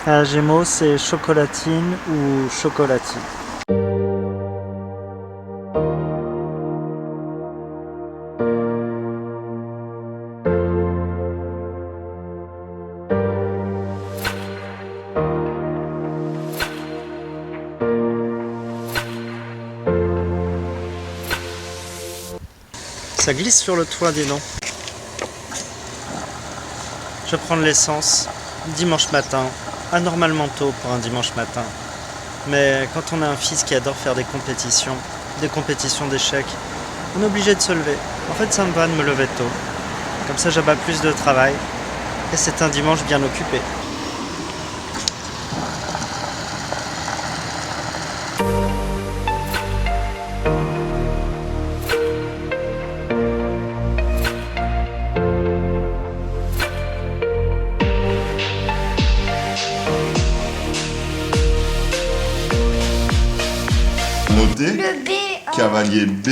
À Gémeaux, c'est chocolatine ou chocolatine. Ça glisse sur le toit, dis donc. Je vais prendre l'essence dimanche matin, anormalement tôt pour un dimanche matin. Mais quand on a un fils qui adore faire des compétitions d'échecs, on est obligé de se lever. En fait, ça me va de me lever tôt. Comme ça, j'abats plus de travail. Et c'est un dimanche bien occupé. Noté, Le B. cavalier B,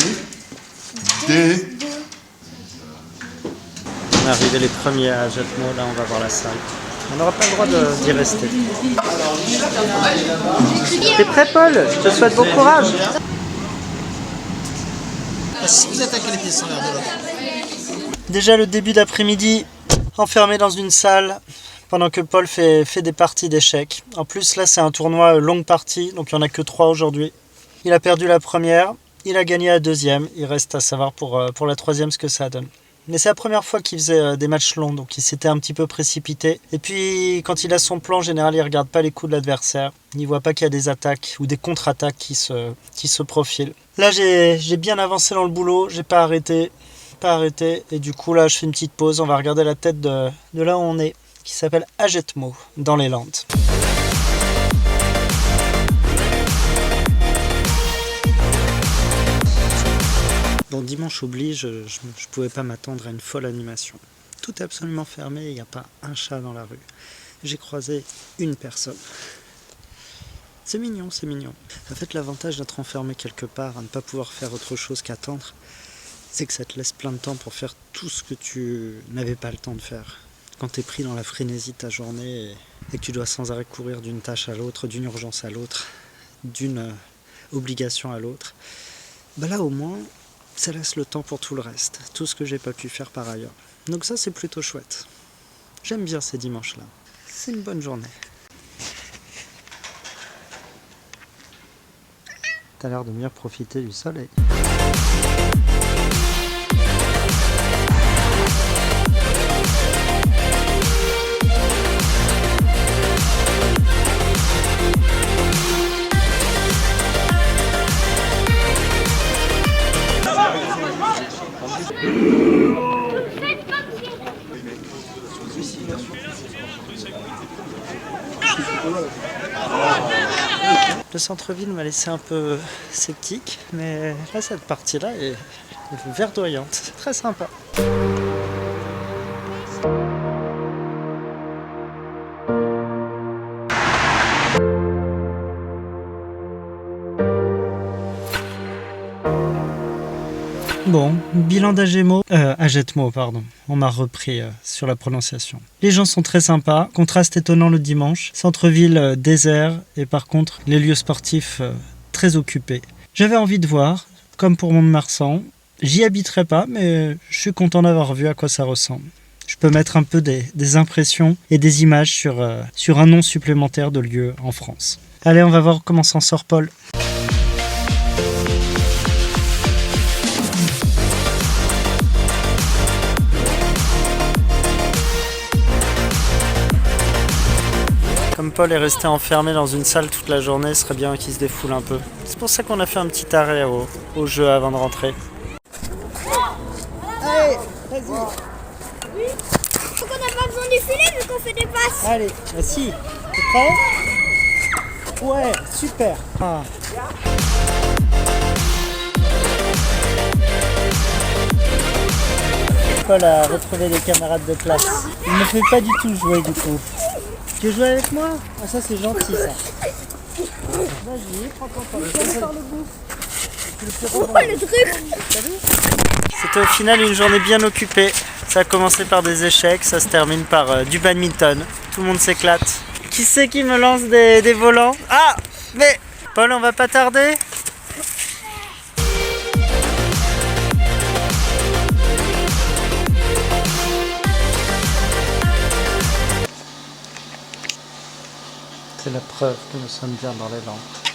D. On est arrivé les premiers à Jetmo, là on va voir la salle. On n'aura pas le droit d'y rester. T'es prêt, Paul? Je te souhaite bon courage. Si vous attaquez les pieds sans l'air de l'autre. Déjà le début d'après-midi, enfermé dans une salle, pendant que Paul fait des parties d'échecs. En plus là c'est un tournoi longue partie, donc il n'y en a que 3 aujourd'hui. Il a perdu la première, il a gagné la deuxième, il reste à savoir pour la troisième ce que ça donne. Mais c'est la première fois qu'il faisait des matchs longs, donc il s'était un petit peu précipité. Et puis quand il a son plan, en général il regarde pas les coups de l'adversaire, il voit pas qu'il y a des attaques ou des contre-attaques qui se profilent. Là j'ai bien avancé dans le boulot, j'ai pas arrêté, et du coup là je fais une petite pause, on va regarder la tête de là où on est, qui s'appelle Jetmo, dans les Landes. Bon, dimanche oblige, je pouvais pas m'attendre à une folle animation. Tout est absolument fermé, il n'y a pas un chat dans la rue. J'ai croisé une personne. C'est mignon, c'est mignon. En fait, l'avantage d'être enfermé quelque part, à ne pas pouvoir faire autre chose qu'attendre, c'est que ça te laisse plein de temps pour faire tout ce que tu n'avais pas le temps de faire. Quand tu es pris dans la frénésie de ta journée et que tu dois sans arrêt courir d'une tâche à l'autre, d'une urgence à l'autre, d'une obligation à l'autre, bah là au moins, ça laisse le temps pour tout le reste, tout ce que j'ai pas pu faire par ailleurs. Donc ça c'est plutôt chouette. J'aime bien ces dimanches-là. C'est une bonne journée. T'as l'air de mieux profiter du soleil. Le centre-ville m'a laissé un peu sceptique, mais là cette partie-là est verdoyante, très sympa. Bon, bilan d'Agetmo, pardon. On m'a repris sur la prononciation. Les gens sont très sympas, contraste étonnant le dimanche, centre-ville désert et par contre les lieux sportifs très occupés. J'avais envie de voir, comme pour Mont-de-Marsan, j'y habiterai pas mais je suis content d'avoir vu à quoi ça ressemble. Je peux mettre un peu des impressions et des images sur un nom supplémentaire de lieu en France. Allez, on va voir comment s'en sort Paul. Comme Paul est resté enfermé dans une salle toute la journée, ce serait bien qu'il se défoule un peu. C'est pour ça qu'on a fait un petit arrêt au jeu avant de rentrer. Allez, vas-y. Oui. Donc on n'a pas besoin du filet vu qu'on fait des passes. Allez, vas-y. T'es prêt? Ouais, super. Ah. Paul a retrouvé des camarades de classe. Il ne me fait pas du tout jouer du coup. Tu veux jouer avec moi? Ah ça c'est gentil ça. Vas-y, prends ton temps. Le truc. C'était au final une journée bien occupée. Ça a commencé par des échecs, ça se termine par du badminton. Tout le monde s'éclate. Qui c'est qui me lance des volants? Ah! Mais Paul, on va pas tarder? C'est la preuve que nous sommes bien dans les lampes.